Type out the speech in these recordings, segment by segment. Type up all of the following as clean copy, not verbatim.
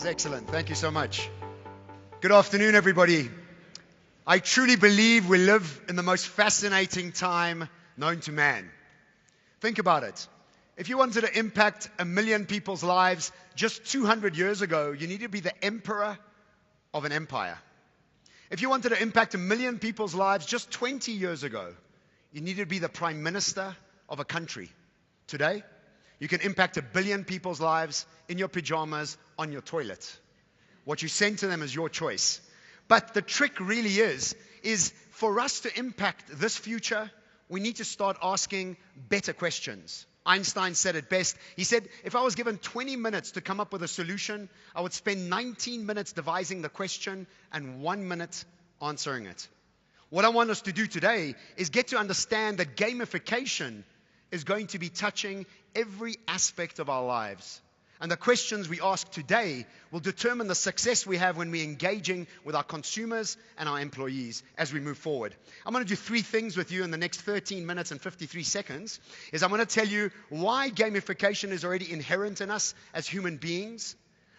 excellent. Thank you so much. Good afternoon, everybody. I truly believe we live in the most fascinating time known to man. Think about it. If you wanted to impact 1 million people's lives just 200 years ago, you needed to be the emperor of an empire. If you wanted to impact 1 million people's lives just 20 years ago, you needed to be the prime minister of a country. Today, you can impact 1 billion people's lives in your pajamas on your toilet. What you send to them is your choice. But the trick really is for us to impact this future, we need to start asking better questions. Einstein said it best. He said, if I was given 20 minutes to come up with a solution, I would spend 19 minutes devising the question and 1 minute answering it. What I want us to do today is get to understand that gamification is going to be touching every aspect of our lives. And the questions we ask today will determine the success we have when we're engaging with our consumers and our employees as we move forward. I'm going to do 3 things with you in the next 13 minutes and 53 seconds. I'm going to tell you why gamification is already inherent in us as human beings.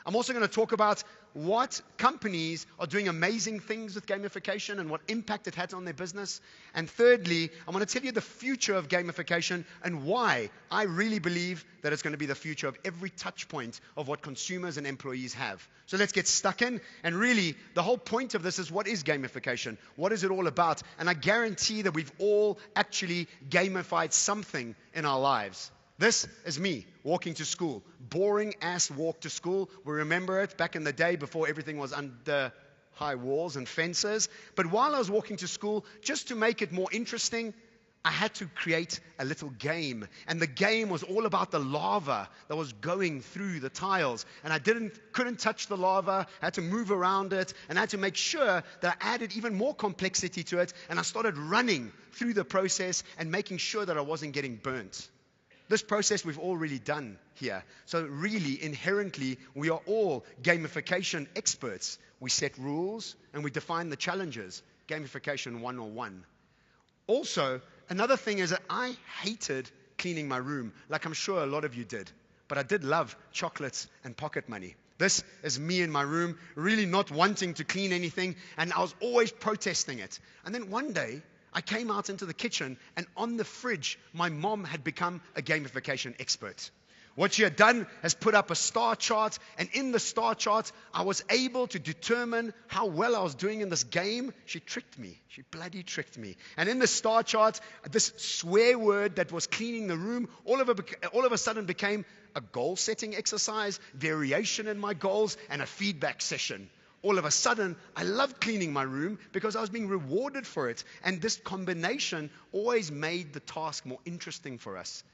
I'm also going to talk about what companies are doing amazing things with gamification and what impact it had on their business. And thirdly, I'm going to tell you the future of gamification and why I really believe that it's going to be the future of every touch point of what consumers and employees have. So let's get stuck in. And really, the whole point of this is, what is gamification? What is it all about? And I guarantee that we've all actually gamified something in our lives. This is me walking to school. Boring ass walk to school. We remember it back in the day before everything was under high walls and fences. But while I was walking to school, just to make it more interesting, I had to create a little game. And the game was all about the lava that was going through the tiles. And I couldn't touch the lava, I had to move around it, and I had to make sure that I added even more complexity to it. And I started running through the process and making sure that I wasn't getting burnt. This process we've all really done here. So really, inherently, we are all gamification experts. We set rules and we define the challenges. Gamification 101. Also, another thing is that I hated cleaning my room, like I'm sure a lot of you did. But I did love chocolates and pocket money. This is me in my room, really not wanting to clean anything, and I was always protesting it. And then one day, I came out into the kitchen, and on the fridge, my mom had become a gamification expert. What she had done is put up a star chart, and in the star chart, I was able to determine how well I was doing in this game. She tricked me. She bloody tricked me. And in the star chart, this swear word that was cleaning the room, all of a sudden became a goal-setting exercise, variation in my goals, and a feedback session. All of a sudden, I loved cleaning my room because I was being rewarded for it. And this combination always made the task more interesting for us.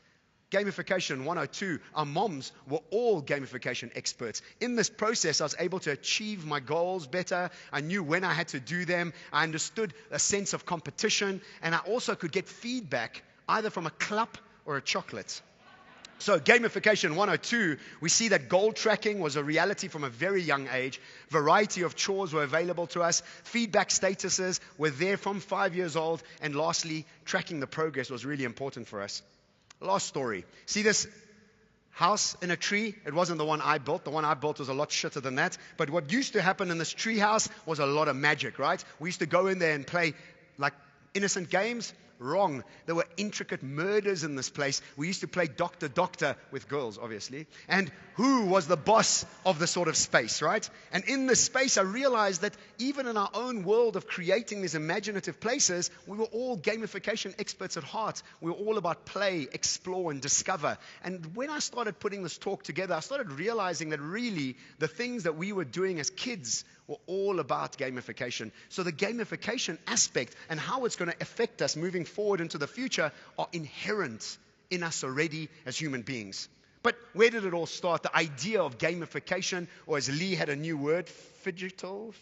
Gamification 102, our moms were all gamification experts. In this process, I was able to achieve my goals better. I knew when I had to do them. I understood a sense of competition. And I also could get feedback either from a clap or a chocolate. So gamification 102, we see that goal tracking was a reality from a very young age. Variety of chores were available to us. Feedback statuses were there from 5 years old. And lastly, tracking the progress was really important for us. Last story. See this house in a tree? It wasn't the one I built. The one I built was a lot shitter than that. But what used to happen in this tree house was a lot of magic, right? We used to go in there and play like innocent games. Wrong. There were intricate murders in this place. We used to play doctor with girls, obviously. And who was the boss of the sort of space, right? And in this space, I realized that even in our own world of creating these imaginative places, we were all gamification experts at heart. We were all about play, explore, and discover. And when I started putting this talk together, I started realizing that really the things that we were doing as kids were all about gamification. So the gamification aspect and how it's going to affect us moving forward into the future are inherent in us already as human beings. But where did it all start? The idea of gamification, or as Lee had a new word, fidgetal.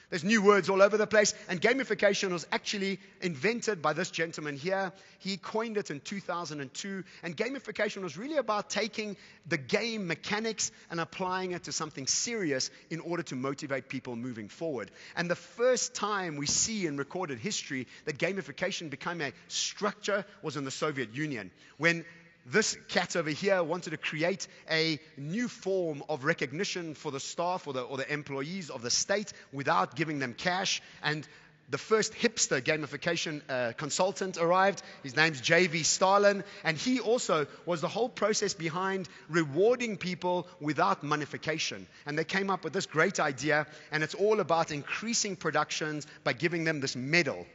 There's new words all over the place. And gamification was actually invented by this gentleman here. He coined it in 2002. And gamification was really about taking the game mechanics and applying it to something serious in order to motivate people moving forward. And the first time we see in recorded history that gamification became a structure was in the Soviet Union, when this cat over here wanted to create a new form of recognition for the staff or the employees of the state without giving them cash. And the first hipster gamification consultant arrived. His name's J.V. Stalin, and he also was the whole process behind rewarding people without monetification. And they came up with this great idea, and it's all about increasing productions by giving them this medal,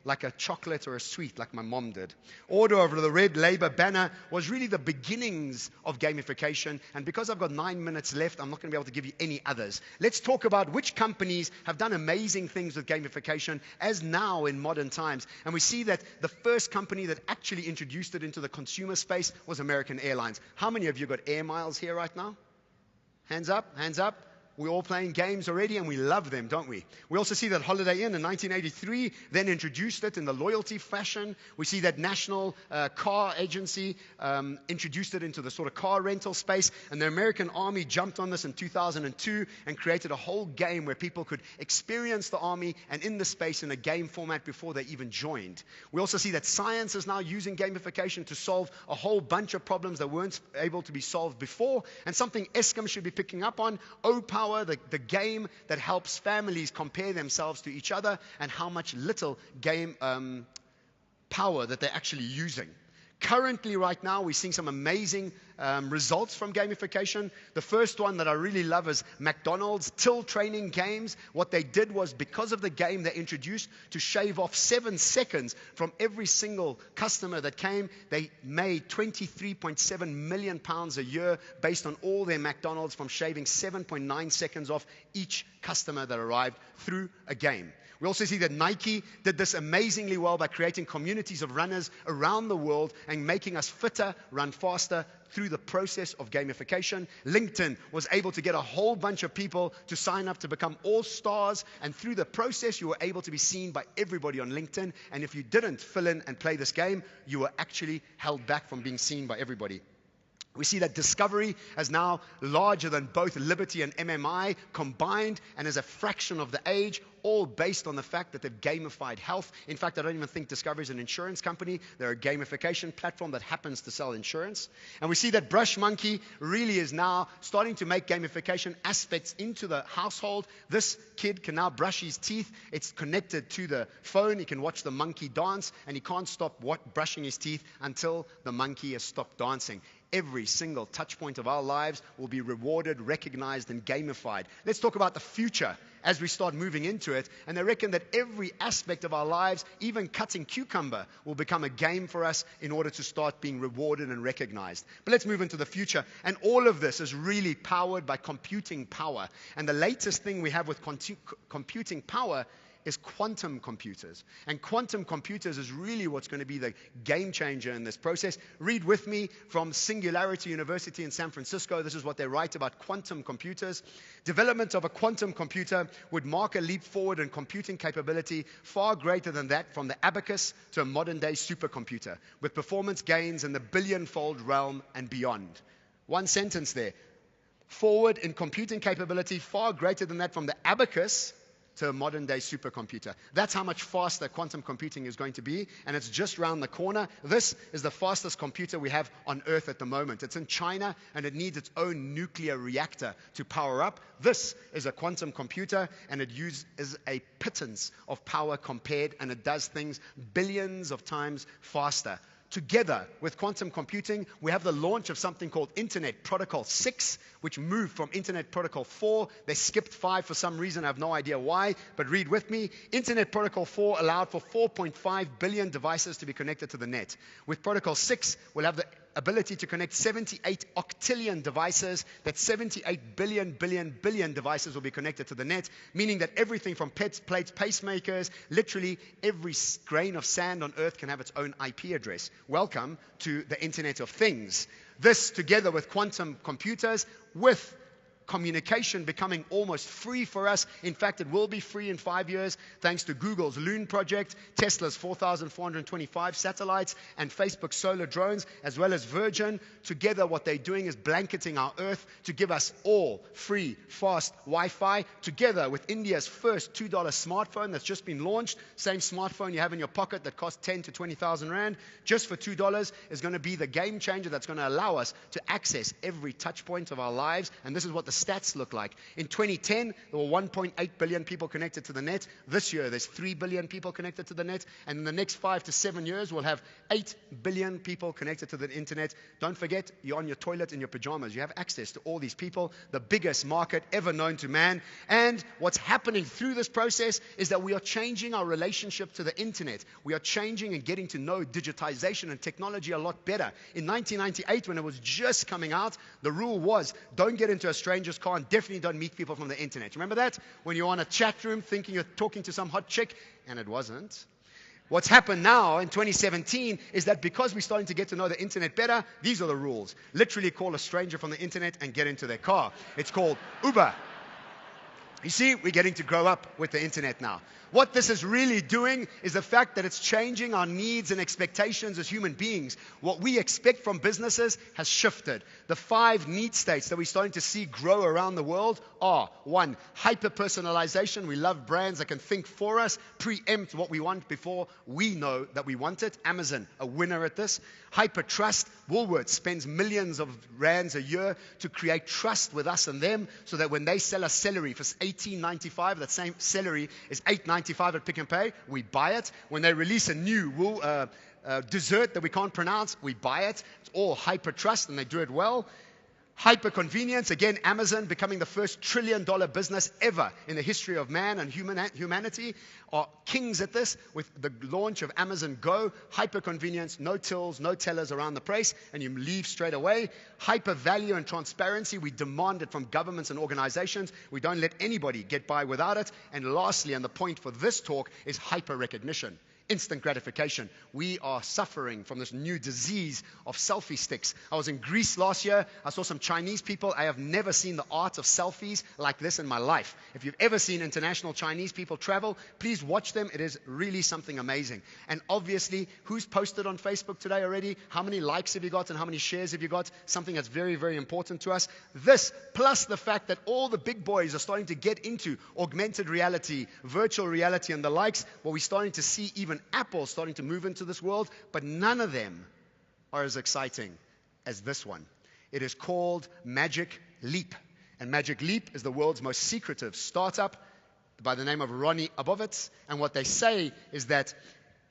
like a chocolate or a sweet, like my mom did. Order over the red Labour banner was really the beginnings of gamification. And because I've got 9 minutes left, I'm not going to be able to give you any others. Let's talk about which companies have done amazing things with gamification as now in modern times. And we see that the first company that actually introduced it into the consumer space was American Airlines. How many of you got air miles here right now? Hands up, hands up. We're all playing games already, and we love them, don't we? We also see that Holiday Inn in 1983 then introduced it in the loyalty fashion. We see that National Car Agency introduced it into the sort of car rental space, and the American Army jumped on this in 2002 and created a whole game where people could experience the Army and in the space in a game format before they even joined. We also see that science is now using gamification to solve a whole bunch of problems that weren't able to be solved before, and something Eskom should be picking up on, O-Power, the game that helps families compare themselves to each other and how much little game power that they're actually using. Currently, right now, we're seeing some amazing results from gamification. The first one that I really love is McDonald's till training games. What they did was, because of the game they introduced, to shave off 7 seconds from every single customer that came. They made £23.7 million a year based on all their McDonald's from shaving 7.9 seconds off each customer that arrived through a game. We also see that Nike did this amazingly well by creating communities of runners around the world and making us fitter, run faster through the process of gamification. LinkedIn was able to get a whole bunch of people to sign up to become all-stars, and through the process you were able to be seen by everybody on LinkedIn, and if you didn't fill in and play this game, you were actually held back from being seen by everybody. We see that Discovery is now larger than both Liberty and MMI combined and is a fraction of the age, all based on the fact that they've gamified health. In fact, I don't even think Discovery is an insurance company. They're a gamification platform that happens to sell insurance. And we see that Brush Monkey really is now starting to make gamification aspects into the household. This kid can now brush his teeth. It's connected to the phone. He can watch the monkey dance, and he can't stop brushing his teeth until the monkey has stopped dancing. Every single touch point of our lives will be rewarded, recognized, and gamified. Let's talk about the future as we start moving into it. And they reckon that every aspect of our lives, even cutting cucumber, will become a game for us in order to start being rewarded and recognized. But let's move into the future. And all of this is really powered by computing power. And the latest thing we have with computing power is quantum computers. And quantum computers is really what's going to be the game changer in this process. Read with me from Singularity University in San Francisco. This is what they write about quantum computers. Development of a quantum computer would mark a leap forward in computing capability far greater than that from the abacus to a modern-day supercomputer, with performance gains in the billion-fold realm and beyond. One sentence there. Forward in computing capability far greater than that from the abacus to a modern-day supercomputer. That's how much faster quantum computing is going to be, and it's just around the corner. This is the fastest computer we have on Earth at the moment. It's in China, and it needs its own nuclear reactor to power up. This is a quantum computer, and it uses a pittance of power compared, and it does things billions of times faster. Together with quantum computing, we have the launch of something called Internet Protocol 6, which moved from Internet Protocol 4. They skipped 5 for some reason. I have no idea why, but read with me. Internet Protocol 4 allowed for 4.5 billion devices to be connected to the net. With Protocol 6, we'll have the ability to connect 78 octillion devices. That's 78 billion devices will be connected to the net, meaning that everything from plates, pacemakers, literally every grain of sand on Earth can have its own IP address. Welcome to the Internet of Things. This, together with quantum computers, with communication becoming almost free for us. In fact, it will be free in 5 years thanks to Google's Loon project, Tesla's 4,425 satellites, and Facebook's solar drones, as well as Virgin. Together, what they're doing is blanketing our Earth to give us all free, fast Wi-Fi, together with India's first $2 smartphone that's just been launched. Same smartphone you have in your pocket that costs 10 to 20,000 Rand, just for $2 is going to be the game changer that's going to allow us to access every touch point of our lives. And this is what the stats look like. In 2010, there were 1.8 billion people connected to the net. This year, there's 3 billion people connected to the net. And in the next 5 to 7 years, we'll have 8 billion people connected to the internet. Don't forget, you're on your toilet in your pajamas. You have access to all these people, the biggest market ever known to man. And what's happening through this process is that we are changing our relationship to the internet. We are changing and getting to know digitization and technology a lot better. In 1998, when it was just coming out, the rule was don't get into a stranger's car and definitely don't meet people from the internet. Remember that? When you're on a chat room thinking you're talking to some hot chick, and it wasn't. What's happened now in 2017 is that because we're starting to get to know the internet better, these are the rules. Literally call a stranger from the internet and get into their car. It's called Uber. You see, we're getting to grow up with the internet now. What this is really doing is the fact that it's changing our needs and expectations as human beings. What we expect from businesses has shifted. The 5 need states that we're starting to see grow around the world are: 1, hyper-personalization. We love brands that can think for us, preempt what we want before we know that we want it. Amazon, a winner at this. Hyper-trust. Woolworths spends millions of rands a year to create trust with us and them, so that when they sell us celery for $18.95, that same celery is $8.95 at Pick n Pay, we buy it. When they release a new dessert that we can't pronounce, we buy it. It's all hyper-trust, and they do it well. Hyper-convenience, again, Amazon becoming the first $1 trillion business ever in the history of man and humanity, are kings at this with the launch of Amazon Go. Hyper-convenience, no tills, no tellers around the place, and you leave straight away. Hyper-value and transparency, we demand it from governments and organizations. We don't let anybody get by without it. And lastly, and the point for this talk, is hyper-recognition. Instant gratification. We are suffering from this new disease of selfie sticks. I was in Greece last year. I saw some Chinese people. I have never seen the art of selfies like this in my life. If you've ever seen international Chinese people travel, please watch them. It is really something amazing. And obviously, who's posted on Facebook today already? How many likes have you got and how many shares have you got? Something that's very, very important to us. This, plus the fact that all the big boys are starting to get into augmented reality, virtual reality and the likes, well, we're starting to see even Apple starting to move into this world, but none of them are as exciting as this one. It is called Magic Leap. And Magic Leap is the world's most secretive startup by the name of Ronnie Abovitz. And what they say is that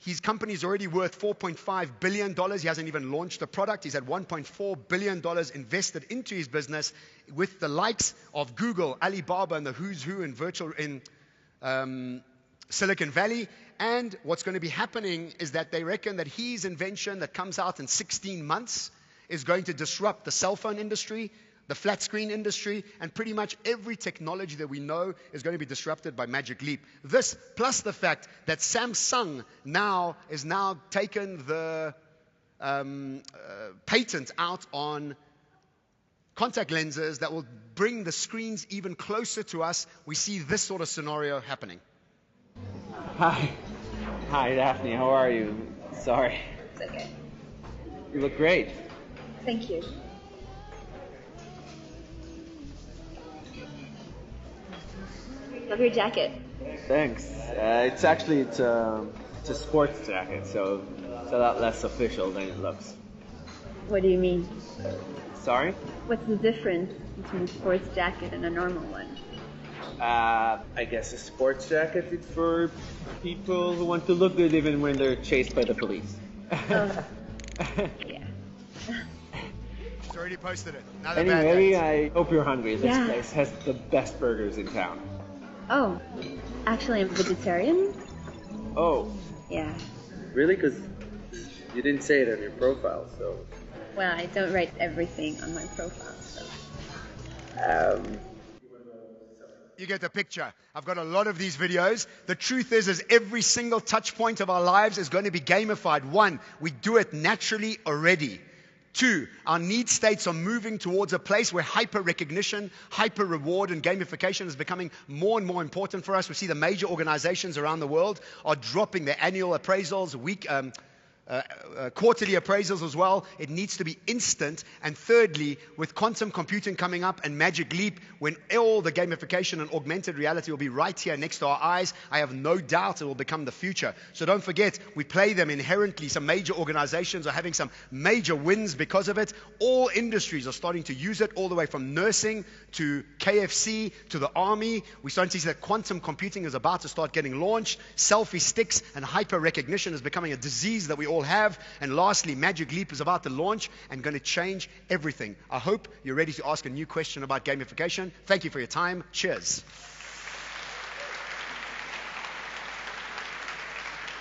his company is already worth $4.5 billion. He hasn't even launched the product. He's had $1.4 billion invested into his business with the likes of Google, Alibaba, and the who's who in Silicon Valley. And what's going to be happening is that they reckon that his invention that comes out in 16 months is going to disrupt the cell phone industry, the flat screen industry, and pretty much every technology that we know is going to be disrupted by Magic Leap. This, plus the fact that Samsung is now taken the patent out on contact lenses that will bring the screens even closer to us. We see this sort of scenario happening. Hi. Hi, Daphne. How are you? Sorry. It's okay. You look great. Thank you. Love your jacket. Thanks. It's a sports jacket, so it's a lot less official than it looks. What do you mean? Sorry? What's the difference between a sports jacket and a normal one? I guess a sports jacket is for people who want to look good even when they're chased by the police. Oh. Yeah. It's already posted it. Anyway, I hope you're hungry. This Yeah. place has the best burgers in town. Oh, actually, I'm vegetarian. Oh, Yeah. really? Because you didn't say it on your profile, so... Well, I don't write everything on my profile, so. You get the picture. I've got a lot of these videos. The truth is every single touch point of our lives is going to be gamified. 1, we do it naturally already. Two, our need states are moving towards a place where hyper recognition, hyper reward, and gamification is becoming more and more important for us. We see the major organizations around the world are dropping their annual appraisals, quarterly appraisals as well. It needs to be instant. And thirdly, with quantum computing coming up and Magic Leap, when all the gamification and augmented reality will be right here next to our eyes, I have no doubt it will become the future. So don't forget, we play them inherently. Some major organizations are having some major wins because of it. All industries are starting to use it, all the way from nursing to KFC to the army. We're starting to see that quantum computing is about to start getting launched. Selfie sticks and hyper recognition is becoming a disease that we all have. And lastly, Magic Leap is about to launch and going to change everything. I hope you're ready to ask a new question about gamification. Thank you for your time. Cheers.